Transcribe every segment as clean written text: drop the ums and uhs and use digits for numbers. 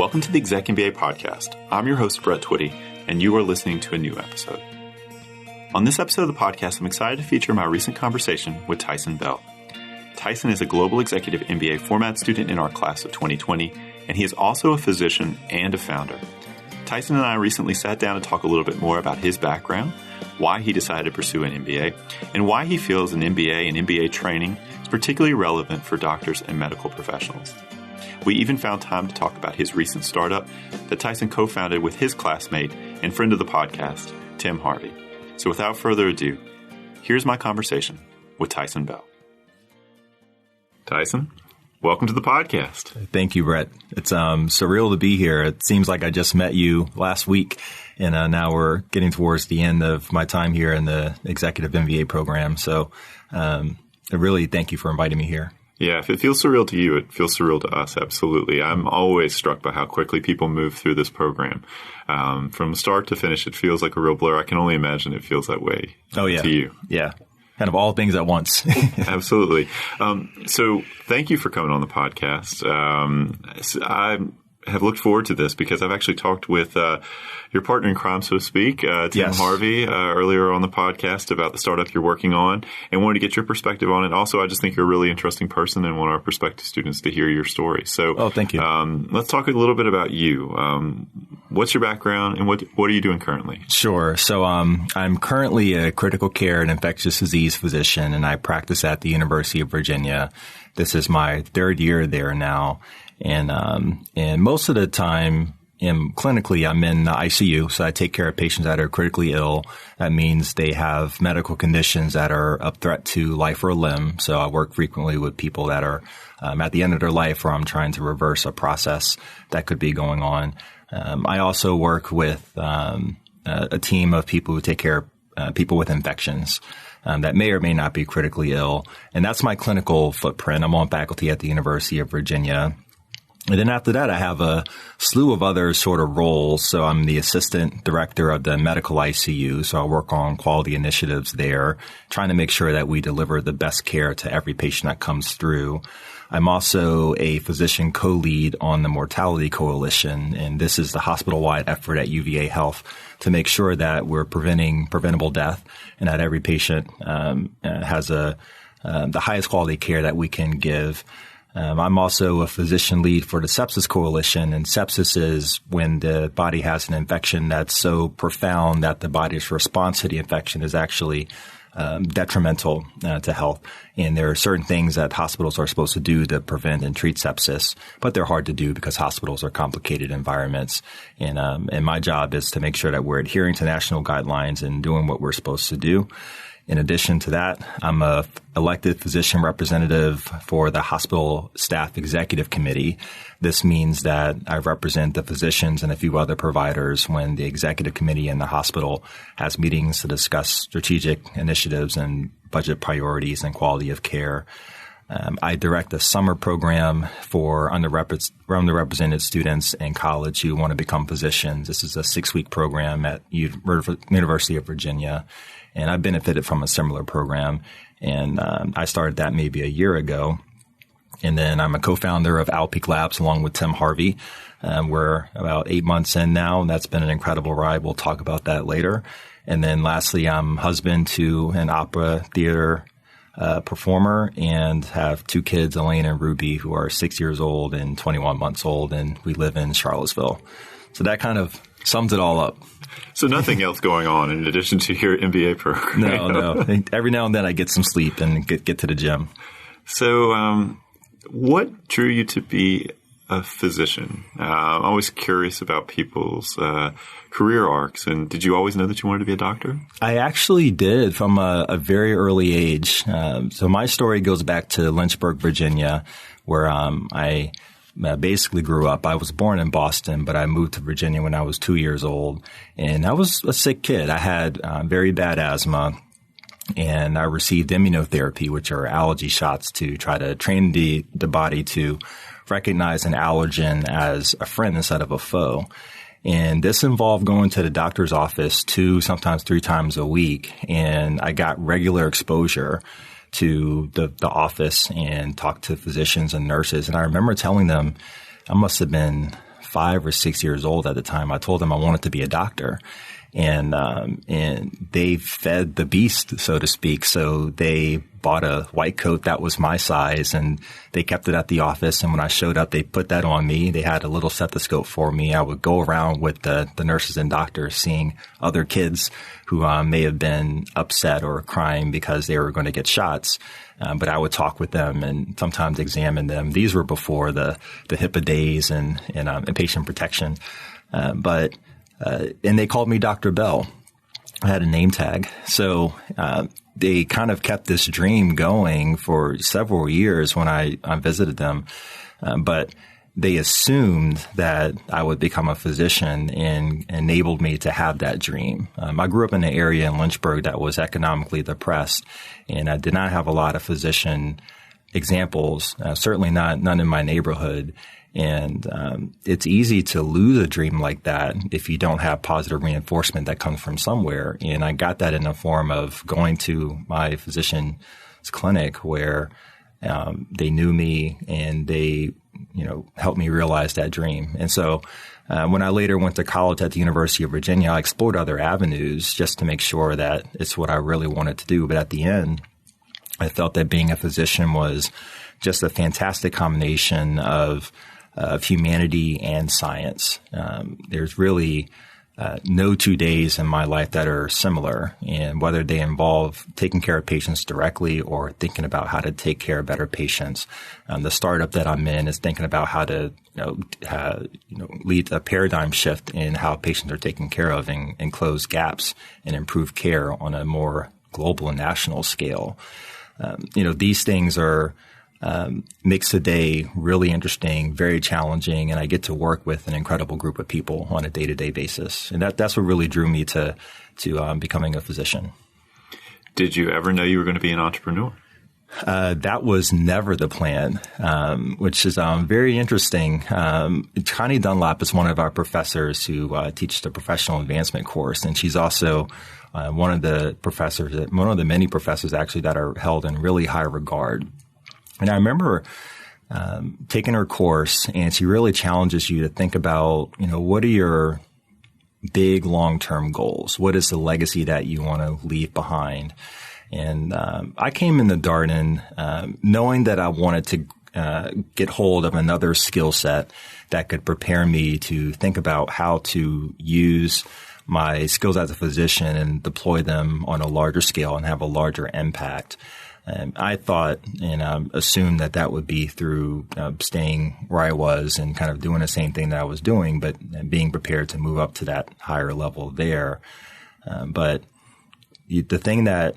Welcome to the ExecMBA Podcast. I'm your host, Brett Twitty, and you are listening to a new episode. On this episode of the podcast, I'm excited to feature my recent conversation with Taison Bell. Taison is a Global Executive MBA format student in our class of 2020, and he is also a physician and a founder. Taison and I recently sat down to talk a little bit more about his background, why he decided to pursue an MBA, and why he feels an MBA and MBA training is particularly relevant for doctors and medical professionals. We even found time to talk about his recent startup that Taison co-founded with his classmate and friend of the podcast, Tim Harvey. So without further ado, here's my conversation with Taison Bell. Taison, welcome to the podcast. Thank you, Brett. It's surreal to be here. It seems like I just met you last week, and now we're getting towards the end of my time here in the Executive MBA program. So I really thank you for inviting me here. Yeah, if it feels surreal to you, it feels surreal to us, absolutely. I'm always struck by how quickly people move through this program. From start to finish, it feels like a real blur. I can only imagine it feels that way to you. Yeah. Kind of all things at once. Absolutely. So thank you for coming on the podcast. I have looked forward to this because I've actually talked with your partner in crime, so to speak, Tim Harvey, earlier on the podcast about the startup you're working on and wanted to get your perspective on it. Also, I just think you're a really interesting person and want our prospective students to hear your story. So, thank you. Let's talk a little bit about you. What's your background and what are you doing currently? Sure. So I'm currently a critical care and infectious disease physician, and I practice at the University of Virginia. This is my third year there now. And most of the time, clinically, I'm in the ICU, so I take care of patients that are critically ill. That means they have medical conditions that are a threat to life or limb. So I work frequently with people that are at the end of their life, or I'm trying to reverse a process that could be going on. I also work with a team of people who take care of people with infections that may or may not be critically ill. And that's my clinical footprint. I'm on faculty at the University of Virginia. And then after that, I have a slew of other sort of roles. So I'm the assistant director of the medical ICU. So I work on quality initiatives there, trying to make sure that we deliver the best care to every patient that comes through. I'm also a physician co-lead on the Mortality Coalition, and this is the hospital-wide effort at UVA Health to make sure that we're preventing preventable death and that every patient has the highest quality care that we can give. I'm also a physician lead for the Sepsis Coalition, and sepsis is when the body has an infection that's so profound that the body's response to the infection is actually detrimental to health. And there are certain things that hospitals are supposed to do to prevent and treat sepsis, but they're hard to do because hospitals are complicated environments. And my job is to make sure that we're adhering to national guidelines and doing what we're supposed to do. In addition to that, I'm a elected physician representative for the Hospital Staff Executive Committee. This means that I represent the physicians and a few other providers when the executive committee in the hospital has meetings to discuss strategic initiatives and budget priorities and quality of care. I direct a summer program for underrepresented students in college who want to become physicians. This is a 6-week program at University of Virginia. And I benefited from a similar program, and I started that maybe a year ago. And then I'm a co-founder of Owl Peak Labs along with Tim Harvey. We're about 8 months in now, and that's been an incredible ride. We'll talk about that later. And then lastly, I'm husband to an opera theater performer and have 2 kids, Elaine and Ruby, who are 6 years old and 21 months old, and we live in Charlottesville. So that kind of sums it all up. So nothing else going on in addition to your MBA program? No. Every now and then I get some sleep and get to the gym. So what drew you to be a physician? I'm always curious about people's career arcs. And did you always know that you wanted to be a doctor? I actually did from a very early age. So my story goes back to Lynchburg, Virginia, where I basically grew up. I was born in Boston, but I moved to Virginia when I was 2 years old. And I was a sick kid. I had very bad asthma, and I received immunotherapy, which are allergy shots to try to train the body to recognize an allergen as a friend instead of a foe. And this involved going to the doctor's office 2, sometimes 3 times a week. And I got regular exposure to the office and talked to physicians and nurses. And I remember telling them I must have been 5 or 6 years old at the time, I told them I wanted to be a doctor. And they fed the beast, so to speak. So they bought a white coat that was my size, and they kept it at the office. And when I showed up, they put that on me. They had a little stethoscope for me. I would go around with the nurses and doctors, seeing other kids who may have been upset or crying because they were going to get shots. But I would talk with them and sometimes examine them. These were before the HIPAA days and patient protection. And they called me Dr. Bell. I had a name tag. So they kind of kept this dream going for several years when I visited them. But they assumed that I would become a physician and enabled me to have that dream. I grew up in an area in Lynchburg that was economically depressed, and I did not have a lot of physician examples, certainly none in my neighborhood. And it's easy to lose a dream like that if you don't have positive reinforcement that comes from somewhere. And I got that in the form of going to my physician's clinic where they knew me and they, helped me realize that dream. And so when I later went to college at the University of Virginia, I explored other avenues just to make sure that it's what I really wanted to do. But at the end, I felt that being a physician was just a fantastic combination of humanity and science. There's really no 2 days in my life that are similar, and whether they involve taking care of patients directly or thinking about how to take care of better patients. The startup that I'm in is thinking about how to lead a paradigm shift in how patients are taken care of and close gaps and improve care on a more global and national scale. These things are makes the day really interesting, very challenging, and I get to work with an incredible group of people on a day-to-day basis. And that's what really drew me to becoming a physician. Did you ever know you were going to be an entrepreneur? That was never the plan, which is very interesting. Connie Dunlap is one of our professors who teaches the professional advancement course, and she's also one of the many professors actually that are held in really high regard. And I remember taking her course, and she really challenges you to think about, what are your big long-term goals? What is the legacy that you want to leave behind? And I came in the Darden knowing that I wanted to get hold of another skill set that could prepare me to think about how to use my skills as a physician and deploy them on a larger scale and have a larger impact. I thought and assumed that would be through staying where I was and kind of doing the same thing that I was doing, but being prepared to move up to that higher level there. But the thing that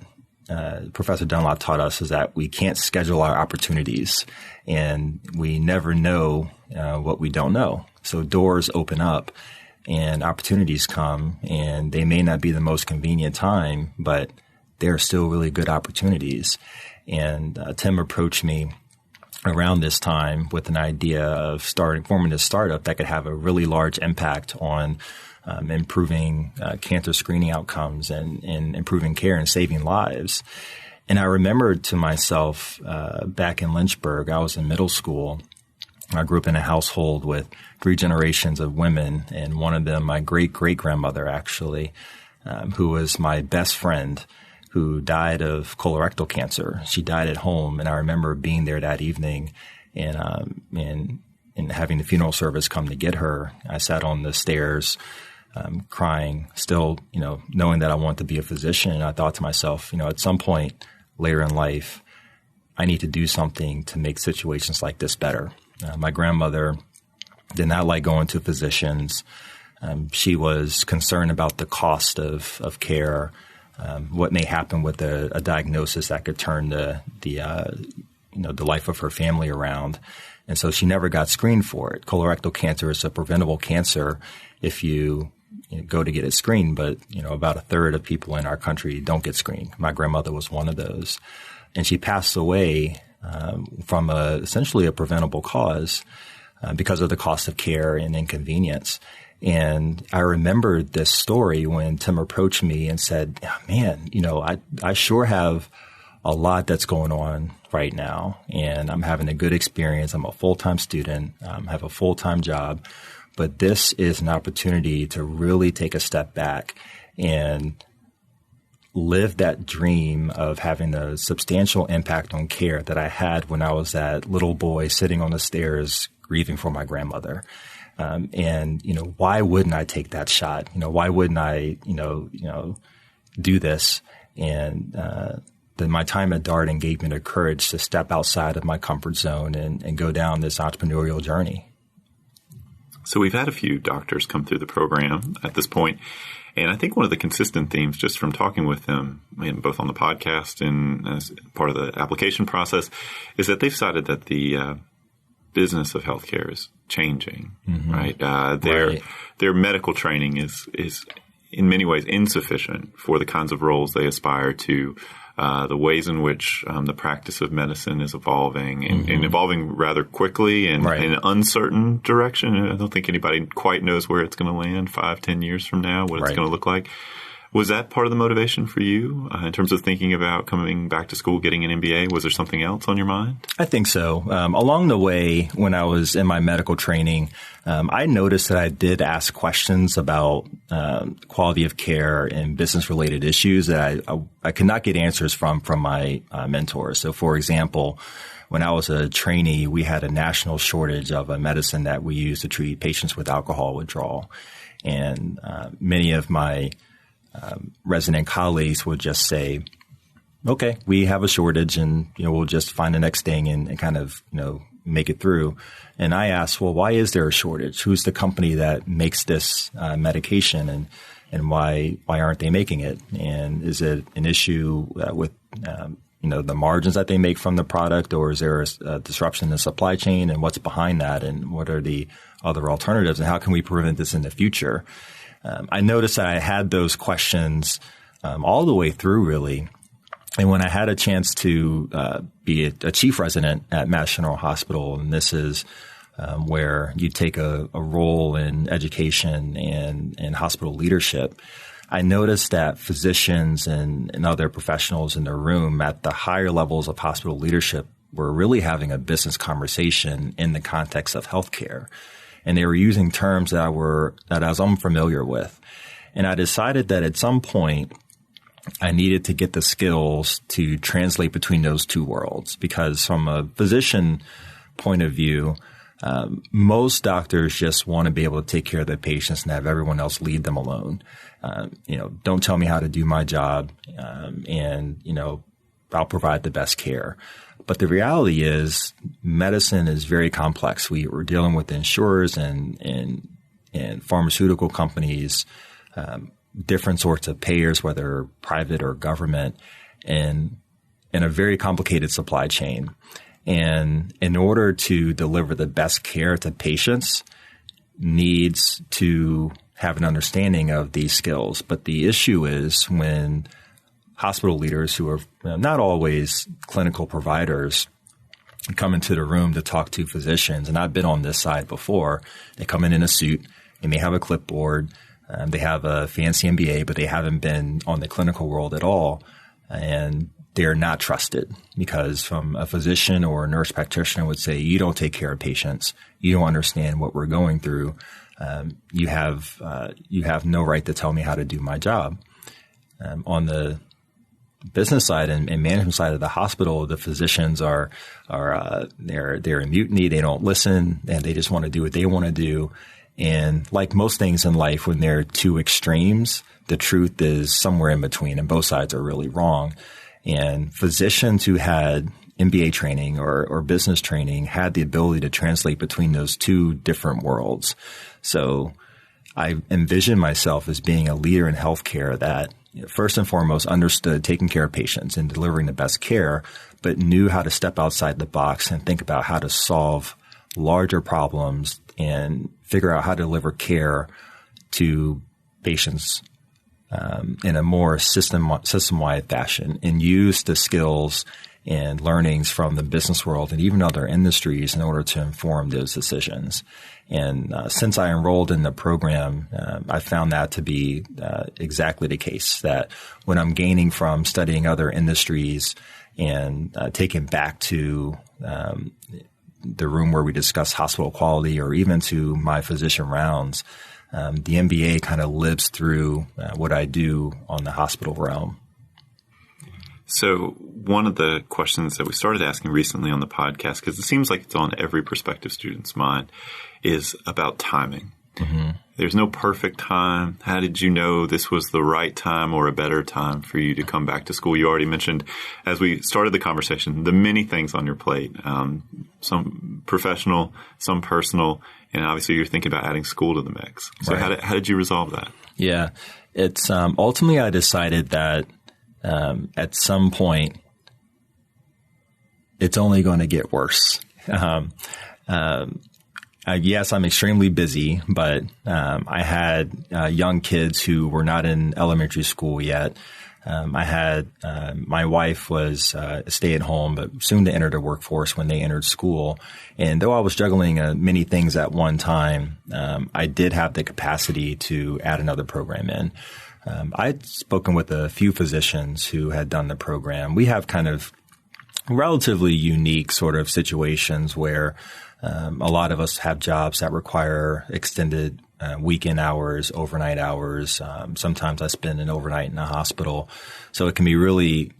Professor Dunlop taught us is that we can't schedule our opportunities, and we never know what we don't know. So doors open up and opportunities come, and they may not be the most convenient time, but they're still really good opportunities. And Tim approached me around this time with an idea of forming a startup that could have a really large impact on improving cancer screening outcomes and improving care and saving lives. And I remembered to myself back in Lynchburg, I was in middle school. I grew up in a household with 3 generations of women, and one of them, my great-great-grandmother actually, who was my best friend, who died of colorectal cancer. She died at home, and I remember being there that evening and having the funeral service come to get her. I sat on the stairs crying, still, knowing that I wanted to be a physician. And I thought to myself, at some point later in life, I need to do something to make situations like this better. My grandmother did not like going to physicians. She was concerned about the cost of care. What may happen with a diagnosis that could turn the life of her family around. And so she never got screened for it. Colorectal cancer is a preventable cancer if you go to get it screened, but about a third of people in our country don't get screened. My grandmother was one of those. And she passed away from essentially a preventable cause because of the cost of care and inconvenience. And I remembered this story when Tim approached me and said, man, I sure have a lot that's going on right now, and I'm having a good experience. I'm a full-time student, have a full-time job, but this is an opportunity to really take a step back and live that dream of having a substantial impact on care that I had when I was that little boy sitting on the stairs grieving for my grandmother. And why wouldn't I take that shot? Why wouldn't I, do this? And my time at Darden gave me the courage to step outside of my comfort zone and go down this entrepreneurial journey. So we've had a few doctors come through the program at this point. And I think one of the consistent themes just from talking with them, both on the podcast and as part of the application process, is that they've decided that the business of healthcare is changing, right? Their medical training is in many ways insufficient for the kinds of roles they aspire to, the ways in which the practice of medicine is evolving and evolving rather quickly and in an uncertain direction. I don't think anybody quite knows where it's going to land 5-10 years from now, what it's going to look like. Was that part of the motivation for you in terms of thinking about coming back to school, getting an MBA? Was there something else on your mind? I think so. Along the way, when I was in my medical training, I noticed that I did ask questions about quality of care and business-related issues that I could not get answers from my mentors. So, for example, when I was a trainee, we had a national shortage of a medicine that we use to treat patients with alcohol withdrawal. And many of my resident colleagues would just say, okay, we have a shortage and, we'll just find the next thing and kind of, make it through. And I asked, well, why is there a shortage? Who's the company that makes this medication and why aren't they making it? And is it an issue with, the margins that they make from the product, or is there a disruption in the supply chain, and what's behind that, and what are the other alternatives, and how can we prevent this in the future? I noticed that I had those questions all the way through, really. And when I had a chance to be a chief resident at Mass General Hospital, and this is where you take a role in education and hospital leadership, I noticed that physicians and other professionals in the room at the higher levels of hospital leadership were really having a business conversation in the context of healthcare. And they were using terms that I was unfamiliar with. And I decided that at some point I needed to get the skills to translate between those two worlds, because from a physician point of view, most doctors just want to be able to take care of their patients and have everyone else leave them alone. Don't tell me how to do my job, and I'll provide the best care. But the reality is medicine is very complex. We're dealing with insurers and pharmaceutical companies, different sorts of payers, whether private or government, and a very complicated supply chain. And in order to deliver the best care to patients, needs to have an understanding of these skills. But the issue is when hospital leaders, who are not always clinical providers, come into the room to talk to physicians, and I've been on this side before. They come in a suit, they may have a clipboard, they have a fancy MBA, but they haven't been on the clinical world at all, and they're not trusted, because from a physician or a nurse practitioner would say, you don't take care of patients, you don't understand what we're going through, you have no right to tell me how to do my job. On the business side and management side of the hospital, the physicians they're in mutiny. They don't listen, and they just want to do what they want to do. And like most things in life, when there are two extremes, the truth is somewhere in between, and both sides are really wrong. And physicians who had MBA training or business training had the ability to translate between those two different worlds. So I envision myself as being a leader in healthcare that first and foremost understood taking care of patients and delivering the best care, but knew how to step outside the box and think about how to solve larger problems and figure out how to deliver care to patients in a more system-wide fashion, and use the skills and learnings from the business world and even other industries in order to inform those decisions. And since I enrolled in the program, I found that to be exactly the case, that when I'm gaining from studying other industries and taking back to the room where we discuss hospital quality or even to my physician rounds, the MBA kind of lives through what I do on the hospital realm. So one of the questions that we started asking recently on the podcast, because it seems like it's on every prospective student's mind, is about timing. Mm-hmm. There's no perfect time. How did you know this was the right time or a better time for you to come back to school? You already mentioned, as we started the conversation, the many things on your plate, some professional, some personal, and obviously you're thinking about adding school to the mix. So right. How did you resolve that? Yeah, it's ultimately I decided that at some point, it's only going to get worse. Yes, I'm extremely busy, but I had young kids who were not in elementary school yet. I had my wife was a stay-at-home, but soon to enter the workforce when they entered school. And though I was juggling many things at one time, I did have the capacity to add another program in. I'd spoken with a few physicians who had done the program. We have kind of relatively unique sort of situations where a lot of us have jobs that require extended weekend hours, overnight hours. Sometimes I spend an overnight in a hospital. So it can be really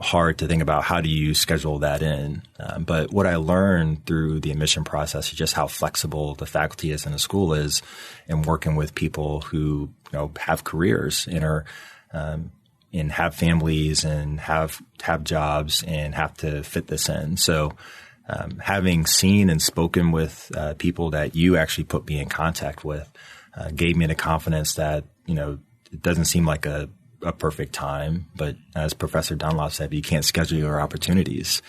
hard to think about how do you schedule that in. But what I learned through the admission process is just how flexible the faculty is in the school is in working with people who have careers and are and have families and have jobs and have to fit this in. So having seen and spoken with people that you actually put me in contact with gave me the confidence that, it doesn't seem like a perfect time, but as Professor Dunlop said, you can't schedule your opportunities.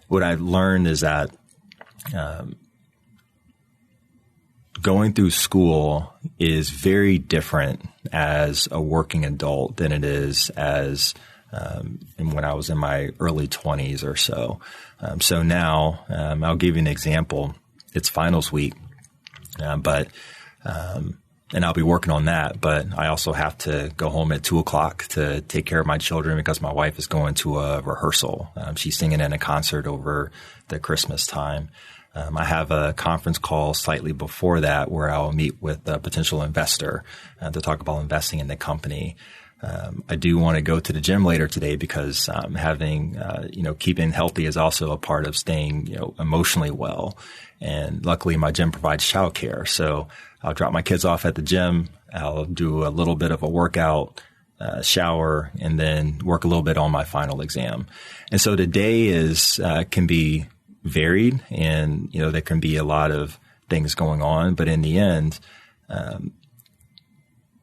What I've learned is that going through school is very different as a working adult than it is as when I was in my early 20s or so. So now I'll give you an example. It's finals week, and I'll be working on that. But I also have to go home at 2:00 to take care of my children because my wife is going to a rehearsal. She's singing in a concert over the Christmas time. I have a conference call slightly before that where I'll meet with a potential investor to talk about investing in the company. I do want to go to the gym later today because keeping healthy is also a part of staying, emotionally well. And luckily my gym provides childcare. So I'll drop my kids off at the gym. I'll do a little bit of a workout, shower, and then work a little bit on my final exam. And so the day can be varied and, there can be a lot of things going on. But in the end,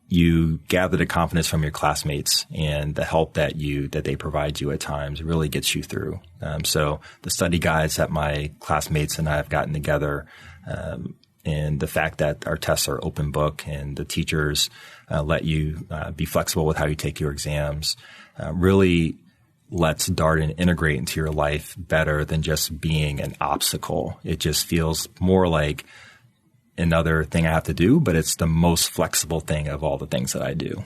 you gather the confidence from your classmates and the help that they provide you at times really gets you through. So the study guides that my classmates and I have gotten together, and the fact that our tests are open book and the teachers let you be flexible with how you take your exams, really lets Darden integrate into your life better than just being an obstacle. It just feels more like another thing I have to do, but it's the most flexible thing of all the things that I do.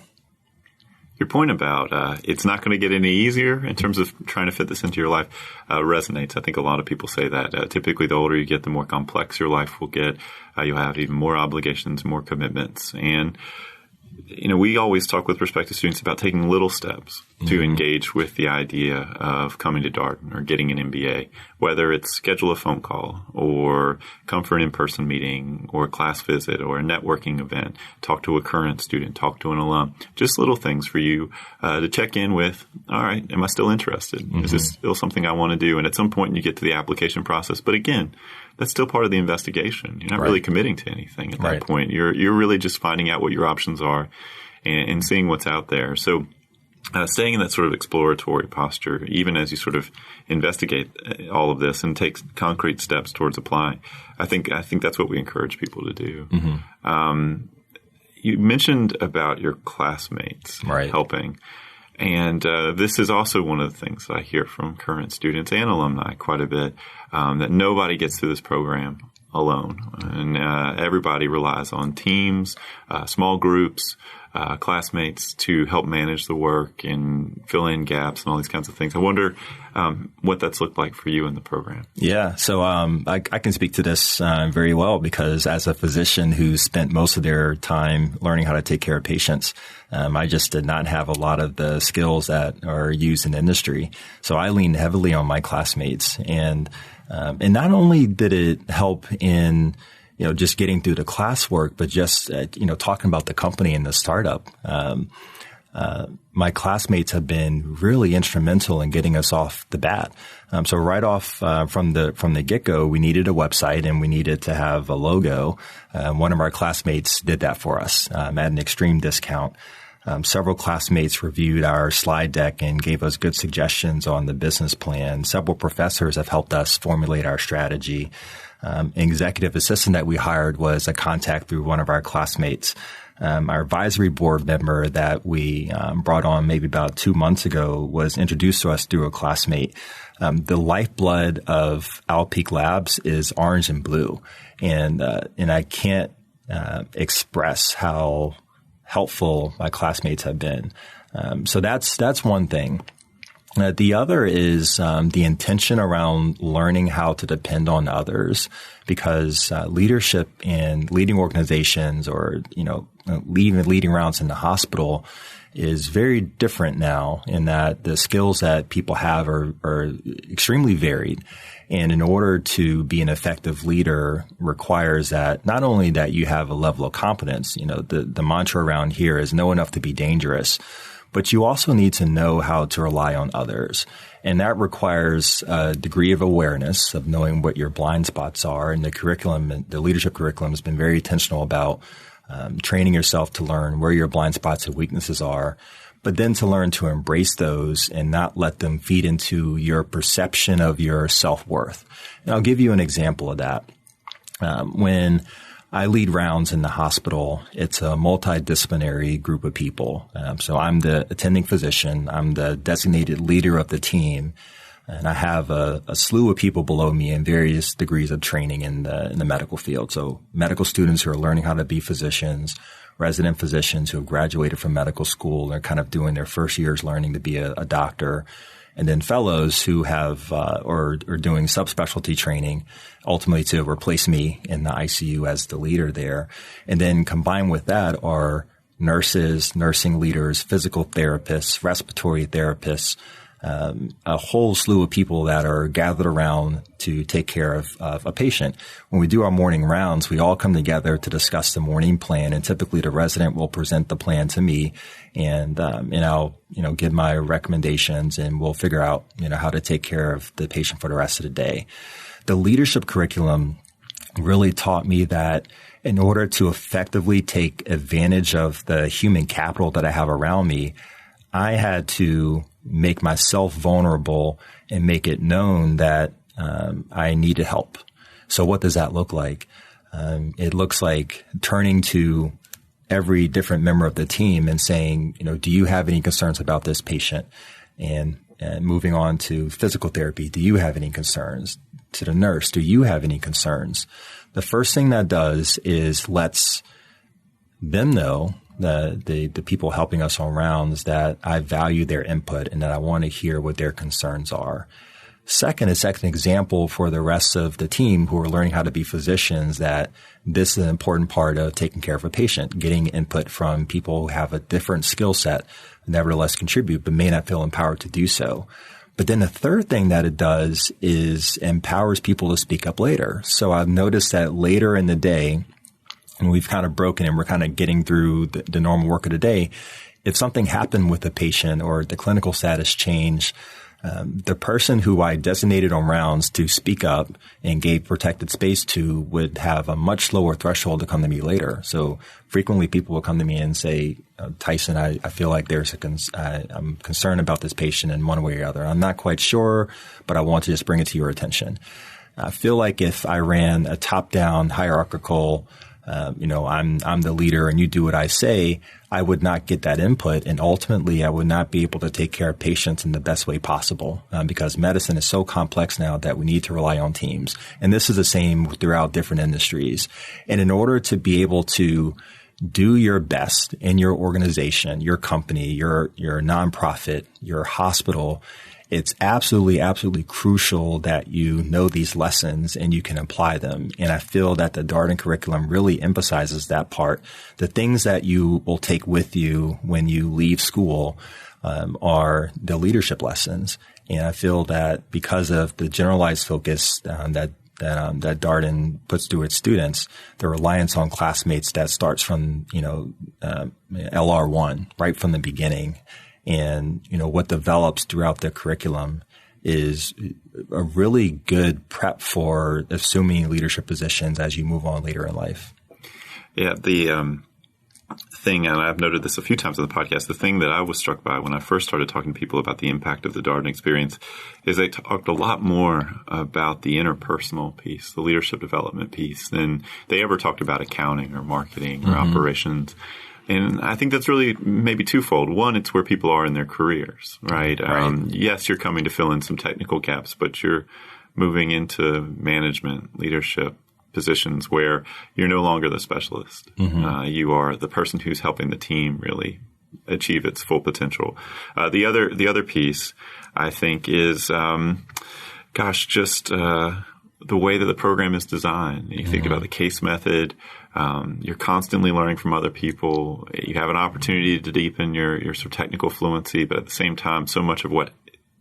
Your point about it's not going to get any easier in terms of trying to fit this into your life resonates. I think a lot of people say that. Typically, the older you get, the more complex your life will get. You'll have even more obligations, more commitments. And we always talk with prospective students about taking little steps to engage with the idea of coming to Darden or getting an MBA, whether it's schedule a phone call or come for an in-person meeting or a class visit or a networking event, talk to a current student, talk to an alum, just little things for you to check in with, all right, am I still interested? Is this still something I want to do? And at some point you get to the application process. But again, that's still part of the investigation. You're not really committing to anything at that point. You're really just finding out what your options are and seeing what's out there. So staying in that sort of exploratory posture, even as you sort of investigate all of this and take concrete steps towards applying, I think that's what we encourage people to do. You mentioned about your classmates helping. And this is also one of the things that I hear from current students and alumni quite a bit, that nobody gets through this program alone. And everybody relies on teams, small groups, classmates to help manage the work and fill in gaps and all these kinds of things. I wonder what that's looked like for you in the program. Yeah. So I can speak to this very well because as a physician who spent most of their time learning how to take care of patients, I just did not have a lot of the skills that are used in the industry. So I leaned heavily on my classmates. And not only did it help in just getting through the classwork, but just, talking about the company and the startup. My classmates have been really instrumental in getting us off the bat. So right off from the get-go, we needed a website and we needed to have a logo. One of our classmates did that for us at an extreme discount. Several classmates reviewed our slide deck and gave us good suggestions on the business plan. Several professors have helped us formulate our strategy. An executive assistant that we hired was a contact through one of our classmates. Our advisory board member that we brought on maybe about 2 months ago was introduced to us through a classmate. The lifeblood of Owl Peak Labs is orange and blue, and I can't express how helpful my classmates have been. So that's one thing. The other is the intention around learning how to depend on others, because leadership in leading organizations or leading rounds in the hospital is very different now in that the skills that people have are extremely varied. And in order to be an effective leader requires that not only that you have a level of competence, the mantra around here is know enough to be dangerous, but you also need to know how to rely on others. And that requires a degree of awareness of knowing what your blind spots are. And the leadership curriculum has been very intentional about training yourself to learn where your blind spots and weaknesses are, but then to learn to embrace those and not let them feed into your perception of your self-worth. And I'll give you an example of that. When I lead rounds in the hospital, it's a multidisciplinary group of people. So I'm the attending physician. I'm the designated leader of the team. And I have a slew of people below me in various degrees of training in the medical field. So medical students who are learning how to be physicians, resident physicians who have graduated from medical school and are kind of doing their first years learning to be a doctor, and then fellows who have or are doing subspecialty training, ultimately to replace me in the ICU as the leader there. And then combined with that are nurses, nursing leaders, physical therapists, respiratory therapists, a whole slew of people that are gathered around to take care of a patient. When we do our morning rounds, we all come together to discuss the morning plan, and typically the resident will present the plan to me, and I'll give my recommendations, and we'll figure out how to take care of the patient for the rest of the day. The leadership curriculum really taught me that in order to effectively take advantage of the human capital that I have around me, I had to make myself vulnerable and make it known that I needed help. So what does that look like? It looks like turning to every different member of the team and saying, do you have any concerns about this patient? And moving on to physical therapy, do you have any concerns? To the nurse, do you have any concerns? The first thing that does is lets them know, the people helping us on rounds, that I value their input and that I want to hear what their concerns are. Second, it sets an example for the rest of the team who are learning how to be physicians that this is an important part of taking care of a patient, getting input from people who have a different skill set, nevertheless contribute, but may not feel empowered to do so. But then the third thing that it does is empowers people to speak up later. So I've noticed that later in the day, and we've kind of broken and we're kind of getting through the normal work of the day, if something happened with the patient or the clinical status changed, the person who I designated on rounds to speak up and gave protected space to would have a much lower threshold to come to me later. So frequently people will come to me and say, Taison, I feel like I'm concerned about this patient in one way or other. I'm not quite sure, but I want to just bring it to your attention. I feel like if I ran a top-down hierarchical I'm the leader and you do what I say, I would not get that input. And ultimately, I would not be able to take care of patients in the best way possible because medicine is so complex now that we need to rely on teams. And this is the same throughout different industries. And in order to be able to do your best in your organization, your company, your nonprofit, your hospital. It's absolutely crucial that you know these lessons and you can apply them. And I feel that the Darden curriculum really emphasizes that part. The things that you will take with you when you leave school are the leadership lessons. And I feel that because of the generalized focus that Darden puts to its students, the reliance on classmates that starts from, LR1 right from the beginning. And, what develops throughout the curriculum is a really good prep for assuming leadership positions as you move on later in life. Yeah, the thing, and I've noted this a few times on the podcast, the thing that I was struck by when I first started talking to people about the impact of the Darden experience is they talked a lot more about the interpersonal piece, the leadership development piece, than they ever talked about accounting or marketing or operations. And I think that's really maybe twofold. One, it's where people are in their careers, right? Yes, you're coming to fill in some technical gaps, but you're moving into management, leadership positions where you're no longer the specialist. You are the person who's helping the team really achieve its full potential. The other piece, I think, is, just the way that the program is designed. You think about the case method. You're constantly learning from other people. You have an opportunity to deepen your sort of technical fluency, but at the same time, so much of what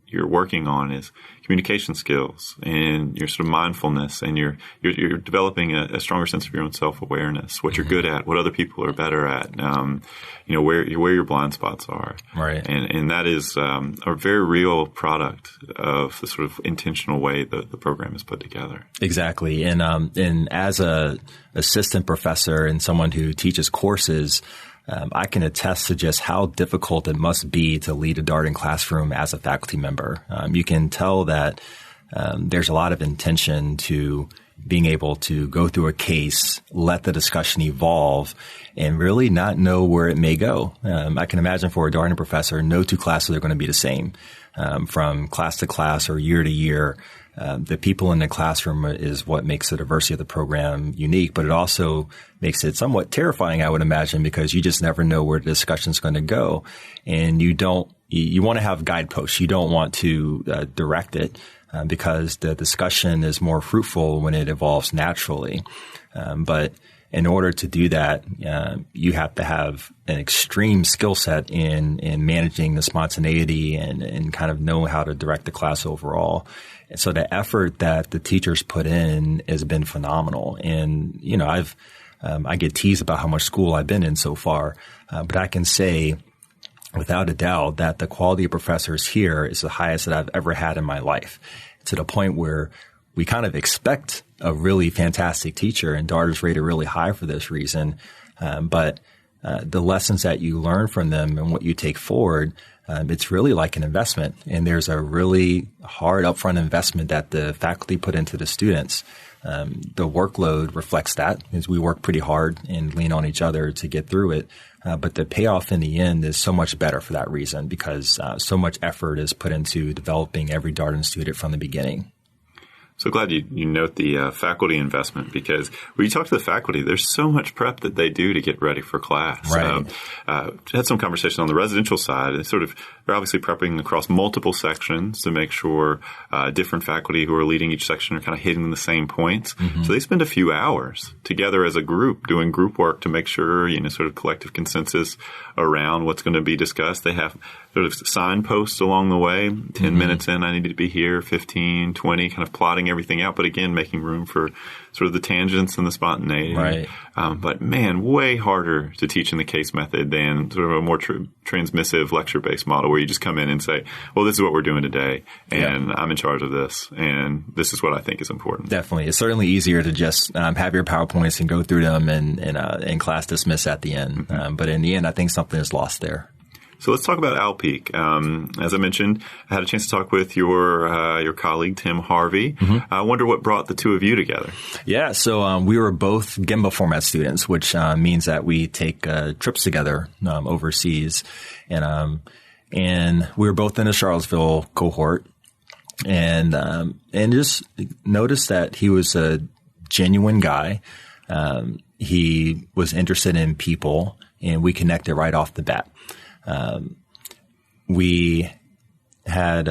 you're working on is communication skills and your sort of mindfulness, and you're developing a stronger sense of your own self-awareness, what you're good at, what other people are better at, where your blind spots are. Right. And that is a very real product of the sort of intentional way that the program is put together. Exactly. And as a assistant professor and someone who teaches courses, I can attest to just how difficult it must be to lead a Darden classroom as a faculty member. You can tell that there's a lot of intention to being able to go through a case, let the discussion evolve, and really not know where it may go. I can imagine for a Darden professor, no two classes are going to be the same. From class to class or year to year, the people in the classroom is what makes the diversity of the program unique, but it also makes it somewhat terrifying, I would imagine, because you just never know where the discussion is going to go. And you want to have guideposts. You don't want to direct it because the discussion is more fruitful when it evolves naturally. But in order to do that, you have to have an extreme skill set in managing the spontaneity and kind of know how to direct the class overall. And so the effort that the teachers put in has been phenomenal. And, I get teased about how much school I've been in so far, but I can say without a doubt that the quality of professors here is the highest that I've ever had in my life, to the point where we kind of expect a really fantastic teacher, and Darden's rated really high for this reason. But the lessons that you learn from them and what you take forward, it's really like an investment. And there's a really hard upfront investment that the faculty put into the students. The workload reflects that, as we work pretty hard and lean on each other to get through it. But the payoff in the end is so much better for that reason, because so much effort is put into developing every Darden student from the beginning. So glad you note the faculty investment, because when you talk to the faculty, there's so much prep that they do to get ready for class. Right. Had some conversation on the residential side. They're obviously prepping across multiple sections to make sure different faculty who are leading each section are kind of hitting the same points. So they spend a few hours together as a group doing group work to make sure, sort of collective consensus around what's going to be discussed. They have sort of signposts along the way. 10 minutes in, I need to be here, 15, 20, kind of plotting everything out, but again, making room for sort of the tangents and the spontaneity. Right. But man, way harder to teach in the case method than sort of a more transmissive lecture-based model where you just come in and say, well, this is what we're doing today, and I'm in charge of this, and this is what I think is important. Definitely. It's certainly easier to just have your PowerPoints and go through them and class dismiss at the end. But in the end, I think something is lost there. So let's talk about Alpeak. As I mentioned, I had a chance to talk with your colleague, Tim Harvey. I wonder what brought the two of you together. Yeah, so we were both GEMBA format students, which means that we take trips together overseas. And we were both in the Charlottesville cohort. And just noticed that he was a genuine guy. he was interested in people, and we connected right off the bat. We had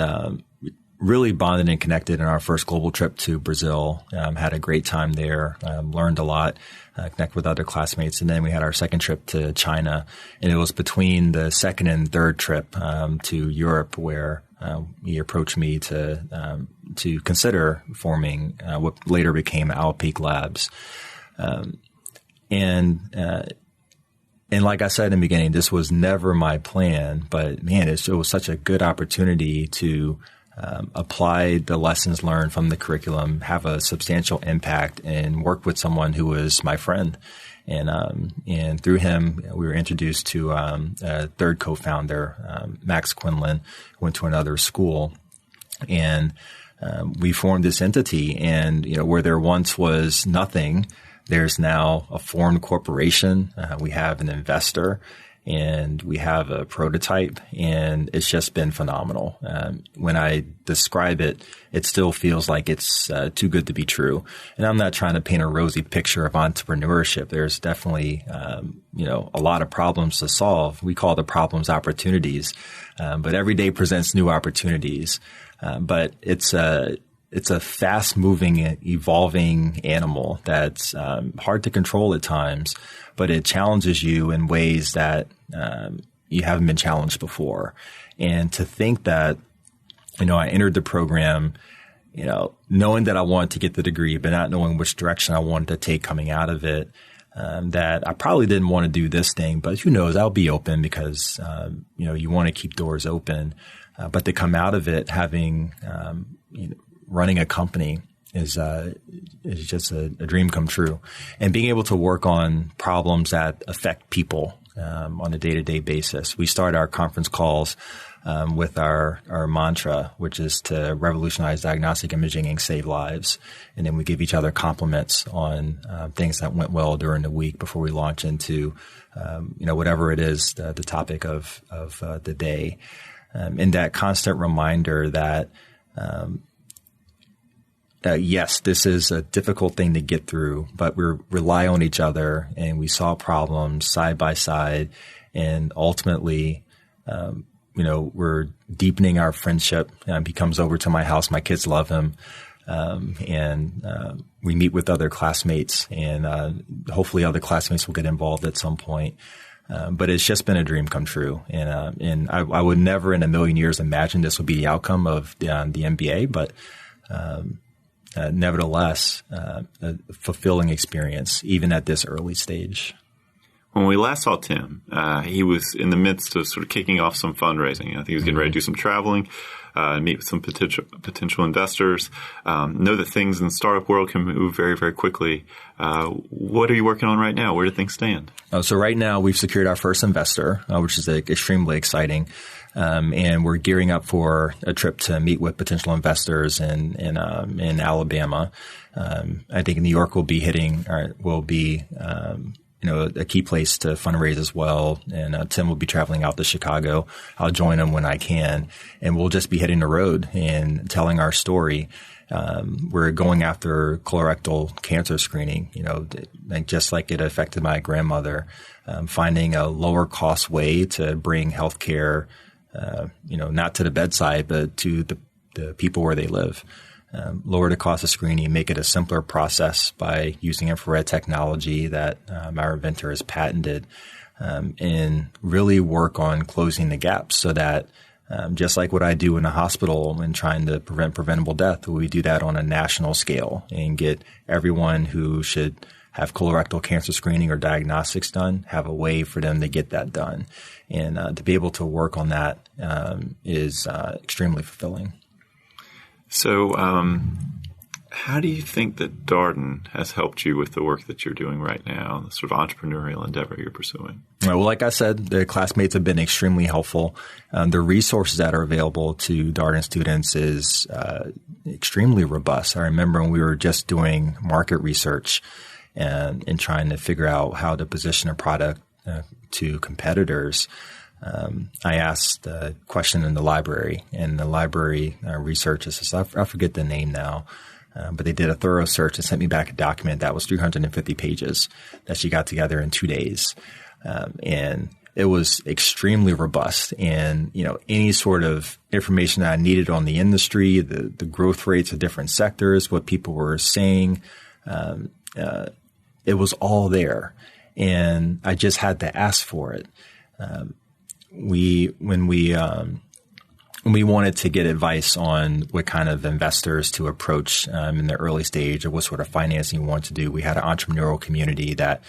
really bonded and connected in our first global trip to Brazil. Had a great time there, learned a lot, connected with other classmates. And then we had our second trip to China. And it was between the second and third trip to Europe where he approached me to consider forming what later became Owl Peak Labs. And like I said in the beginning, this was never my plan, but man, it was such a good opportunity to apply the lessons learned from the curriculum, have a substantial impact, and work with someone who was my friend. And through him, we were introduced to a third co-founder, Max Quinlan, who went to another school, and we formed this entity. And where there once was nothing, there's now a formed corporation. We have an investor. And we have a prototype, and it's just been phenomenal. When I describe it, it still feels like it's too good to be true. And I'm not trying to paint a rosy picture of entrepreneurship. There's definitely, a lot of problems to solve. We call the problems opportunities, but every day presents new opportunities. But it's a fast-moving, evolving animal that's hard to control at times, but it challenges you in ways that you haven't been challenged before. And to think that, I entered the program, knowing that I wanted to get the degree, but not knowing which direction I wanted to take coming out of it, that I probably didn't want to do this thing, but who knows, I'll be open because, you want to keep doors open. But to come out of it having, running a company is just a dream come true, and being able to work on problems that affect people on a day-to-day basis. We start our conference calls with our mantra, which is to revolutionize diagnostic imaging and save lives, and then we give each other compliments on things that went well during the week before we launch into whatever it is the topic of the day, and that constant reminder that. Yes, this is a difficult thing to get through, but we rely on each other, and we solve problems side by side. And ultimately, we're deepening our friendship. He comes over to my house. My kids love him. And we meet with other classmates, and hopefully other classmates will get involved at some point. But it's just been a dream come true. And I would never in a million years imagine this would be the outcome of the MBA, but nevertheless, a fulfilling experience, even at this early stage. When we last saw Tim, he was in the midst of sort of kicking off some fundraising. I think he was getting ready to do some traveling, meet with some potential investors, know that things in the startup world can move very, very quickly. What are you working on right now? Where do things stand? So right now we've secured our first investor, which is extremely exciting. And we're gearing up for a trip to meet with potential investors in Alabama. I think New York will be a key place to fundraise as well. And Tim will be traveling out to Chicago. I'll join him when I can. And we'll just be hitting the road and telling our story. We're going after colorectal cancer screening, just like it affected my grandmother, finding a lower cost way to bring healthcare, not to the bedside, but to the people where they live. Lower the cost of screening, make it a simpler process by using infrared technology that our inventor has patented, and really work on closing the gaps so that just like what I do in a hospital and trying to prevent preventable death, we do that on a national scale and get everyone who should have colorectal cancer screening or diagnostics done, have a way for them to get that done. And to be able to work on that is extremely fulfilling. So how do you think that Darden has helped you with the work that you're doing right now, the sort of entrepreneurial endeavor you're pursuing? Well, like I said, the classmates have been extremely helpful. The resources that are available to Darden students is extremely robust. I remember when we were just doing market research and trying to figure out how to position a product to competitors. I asked a question in the library, and the library researchers, I forget the name now, But they did a thorough search and sent me back a document that was 350 pages that she got together in 2 days. And it was extremely robust, and, any sort of information that I needed on the industry, the growth rates of different sectors, what people were saying, it was all there. And I just had to ask for it. When we wanted to get advice on what kind of investors to approach in the early stage, or what sort of financing we wanted to do, we had an entrepreneurial community that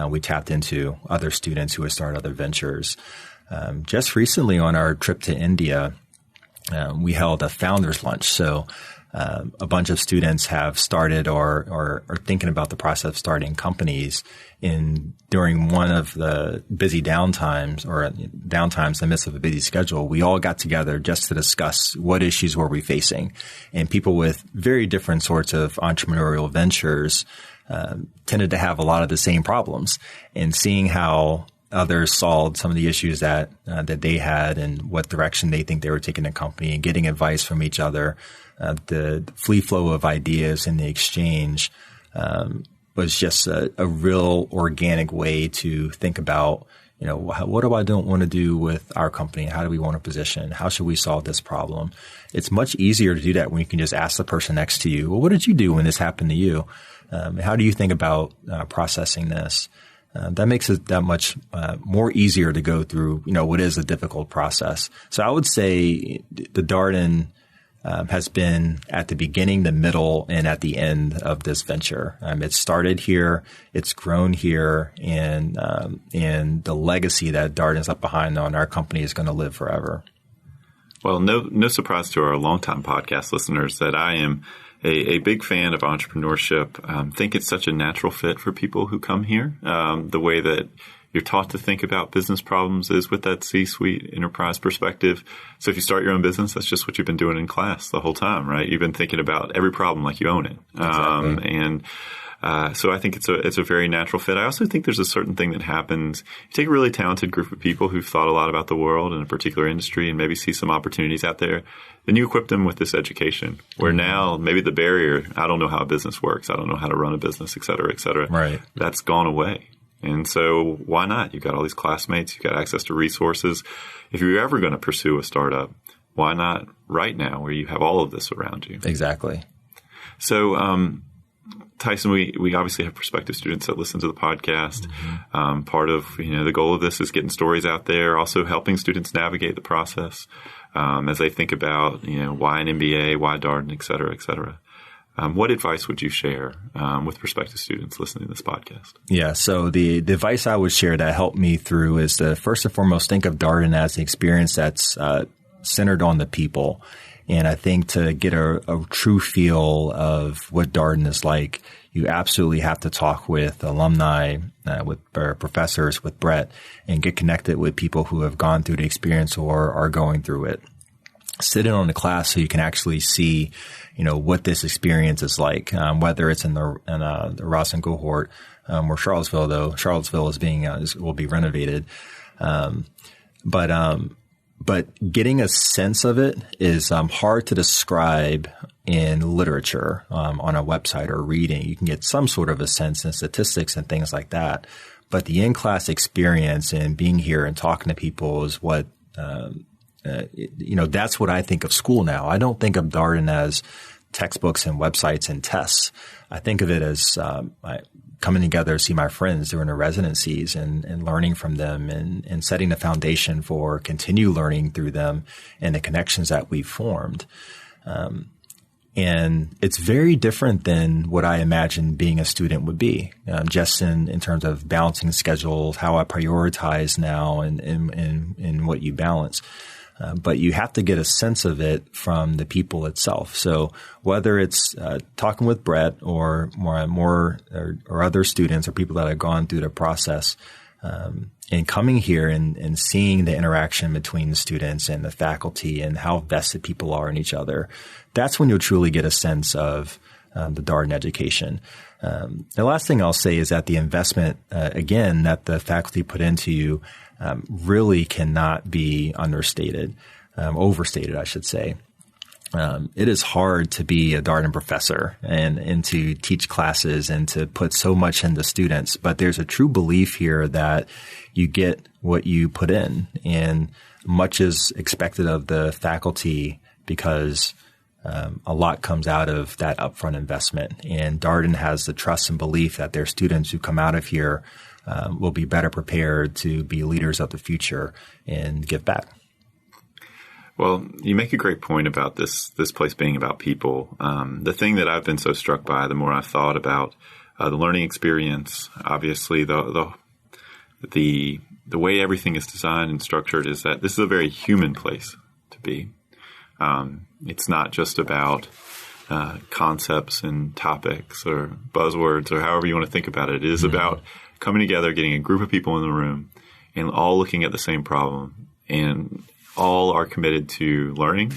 we tapped into, other students who had started other ventures. Just recently on our trip to India, we held a founders lunch. So a bunch of students have started or are thinking about the process of starting companies during one of the busy downtimes in the midst of a busy schedule. We all got together just to discuss what issues were we facing, and people with very different sorts of entrepreneurial ventures tended to have a lot of the same problems, and seeing how others solved some of the issues that they had and what direction they think they were taking the company, and getting advice from each other. The free flow of ideas and the exchange was just a real organic way to think about, what do I don't want to do with our company? How do we want to position? How should we solve this problem? It's much easier to do that when you can just ask the person next to you, well, what did you do when this happened to you? How do you think about processing this? That makes it that much more easier to go through, what is a difficult process. So I would say the Darden has been at the beginning, the middle, and at the end of this venture. It started here, it's grown here, and the legacy that Darden's left behind on our company is going to live forever. Well, no surprise to our longtime podcast listeners that I am a big fan of entrepreneurship. Think it's such a natural fit for people who come here. The way that you're taught to think about business problems is with that C-suite enterprise perspective. So if you start your own business, that's just what you've been doing in class the whole time, right? You've been thinking about every problem like you own it. Exactly. So I think it's a very natural fit. I also think there's a certain thing that happens. You take a really talented group of people who've thought a lot about the world in a particular industry and maybe see some opportunities out there. Then you equip them with this education where now maybe the barrier, I don't know how a business works. I don't know how to run a business, et cetera, right. That's gone away. And so why not? You've got all these classmates. You've got access to resources. If you're ever going to pursue a startup, why not right now where you have all of this around you? Exactly. So, Taison, we obviously have prospective students that listen to the podcast. Mm-hmm. Part of the goal of this is getting stories out there, also helping students navigate the process as they think about why an MBA, why Darden, et cetera, et cetera. What advice would you share with prospective students listening to this podcast? Yeah, so the advice I would share that helped me through is to first and foremost think of Darden as an experience that's centered on the people. And I think to get a true feel of what Darden is like, you absolutely have to talk with alumni, with professors, with Brett, and get connected with people who have gone through the experience or are going through it. Sit in on the class so you can actually see, what this experience is like, whether it's in the Rosslyn cohort or Charlottesville, though Charlottesville will be renovated. But getting a sense of it is hard to describe in literature on a website or reading. You can get some sort of a sense in statistics and things like that. But the in-class experience and being here and talking to people is what that's what I think of school now. I don't think of Darden as textbooks and websites and tests. I think of it as coming together to see my friends during their residencies and learning from them and setting the foundation for continue learning through them and the connections that we've formed. And it's very different than what I imagined being a student would be, just in terms of balancing schedules, how I prioritize now and what you balance. But you have to get a sense of it from the people itself. So whether it's talking with Brett or more other students or people that have gone through the process, and coming here and seeing the interaction between the students and the faculty and how vested people are in each other, that's when you'll truly get a sense of the Darden education. The last thing I'll say is that the investment, again, that the faculty put into you really cannot be overstated, I should say. it is hard to be a Darden professor and to teach classes and to put so much into students. But there's a true belief here that you get what you put in, and much is expected of the faculty because a lot comes out of that upfront investment. And Darden has the trust and belief that their students who come out of here will be better prepared to be leaders of the future and give back. Well, you make a great point about this place being about people. The thing that I've been so struck by, the more I've thought about the learning experience, obviously the way everything is designed and structured, is that this is a very human place to be. It's not just about concepts and topics or buzzwords or however you want to think about it. It is about coming together, getting a group of people in the room, and all looking at the same problem, and all are committed to learning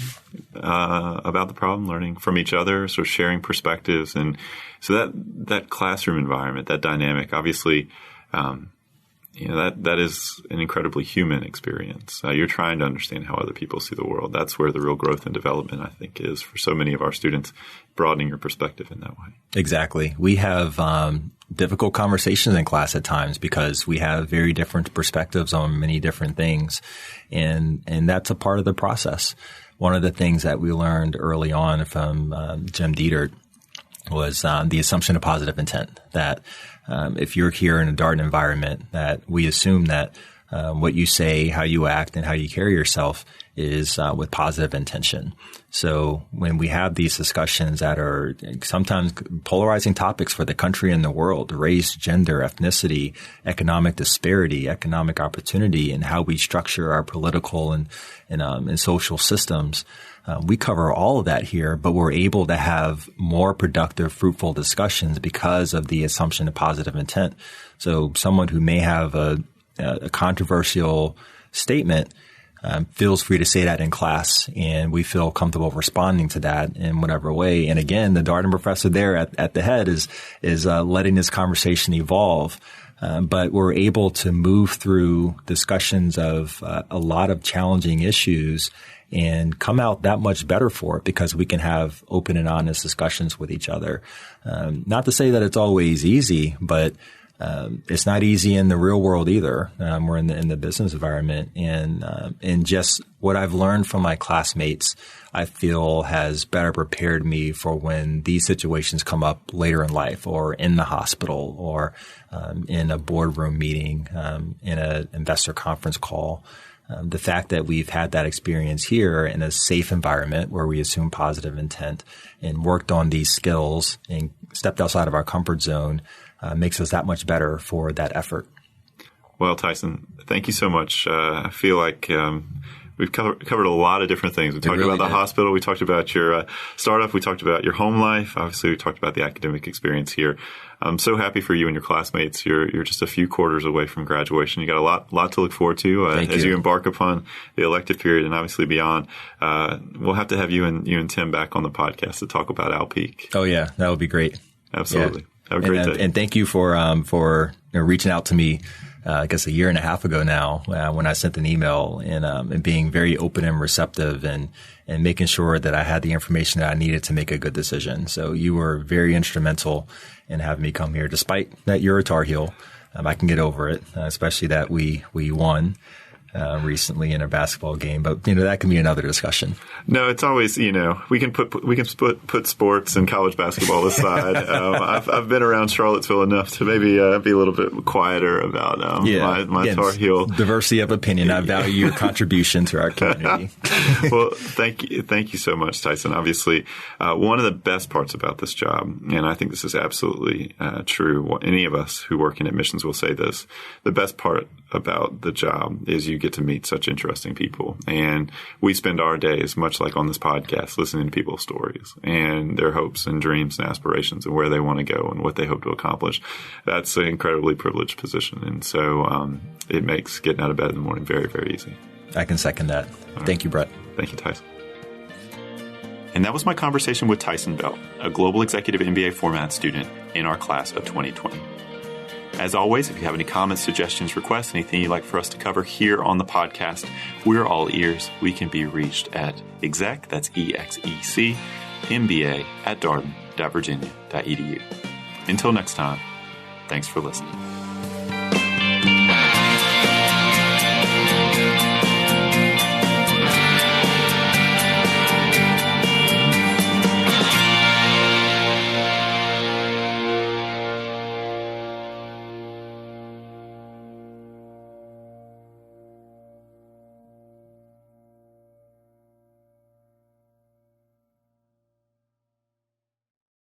about the problem, learning from each other, sort of sharing perspectives. And so that classroom environment, that dynamic, obviously, that is an incredibly human experience. You're trying to understand how other people see the world. That's where the real growth and development, I think, is for so many of our students, broadening your perspective in that way. Exactly. We have difficult conversations in class at times because we have very different perspectives on many different things. And that's a part of the process. One of the things that we learned early on from Jim Dietert was the assumption of positive intent, that if you're here in a Darden environment, that we assume that what you say, how you act, and how you carry yourself is with positive intention. So when we have these discussions that are sometimes polarizing topics for the country and the world, race, gender, ethnicity, economic disparity, economic opportunity, and how we structure our political and social systems, we cover all of that here, but we're able to have more productive, fruitful discussions because of the assumption of positive intent. So someone who may have a controversial statement feels free to say that in class, and we feel comfortable responding to that in whatever way. And again, the Darden professor there at the head is letting this conversation evolve. But we're able to move through discussions of a lot of challenging issues and come out that much better for it because we can have open and honest discussions with each other. Not to say that it's always easy, but it's not easy in the real world either. We're in the business environment, and just what I've learned from my classmates, I feel has better prepared me for when these situations come up later in life, or in the hospital, or in a boardroom meeting, in an investor conference call. The fact that we've had that experience here in a safe environment where we assume positive intent and worked on these skills and stepped outside of our comfort zone makes us that much better for that effort. Well, Taison, thank you so much. I feel like we've covered a lot of different things. We talked about the hospital. We talked about your startup. We talked about your home life. Obviously, we talked about the academic experience here. I'm so happy for you and your classmates. You're just a few quarters away from graduation. You got a lot to look forward to as you embark upon the elective period and obviously beyond. We'll have to have you and Tim back on the podcast to talk about Alpeak. Oh yeah, that would be great. Absolutely. Yeah. Have a great day. And thank you for reaching out to me. I guess a year and a half ago now, when I sent an email and being very open and receptive and making sure that I had the information that I needed to make a good decision. So you were very instrumental in having me come here. Despite that you're a Tar Heel, I can get over it, especially that we won recently in a basketball game, but that can be another discussion. No, it's always we can put sports and college basketball aside. I've been around Charlottesville enough to maybe be a little bit quieter about my Tar Heel diversity of opinion. I value your contribution to our community. Well, thank you so much, Taison. Obviously, one of the best parts about this job, and I think this is absolutely true. Any of us who work in admissions will say this: the best part about the job is you get to meet such interesting people. And we spend our days, much like on this podcast, listening to people's stories and their hopes and dreams and aspirations and where they want to go and what they hope to accomplish. That's an incredibly privileged position. And so it makes getting out of bed in the morning very, very easy. I can second that. Thank you, Brett. Thank you, Taison. And that was my conversation with Taison Bell, a Global Executive MBA format student in our class of 2020. As always, if you have any comments, suggestions, requests, anything you'd like for us to cover here on the podcast, we're all ears. We can be reached at exec, that's EXEC, MBA at darden.virginia.edu. Until next time, thanks for listening.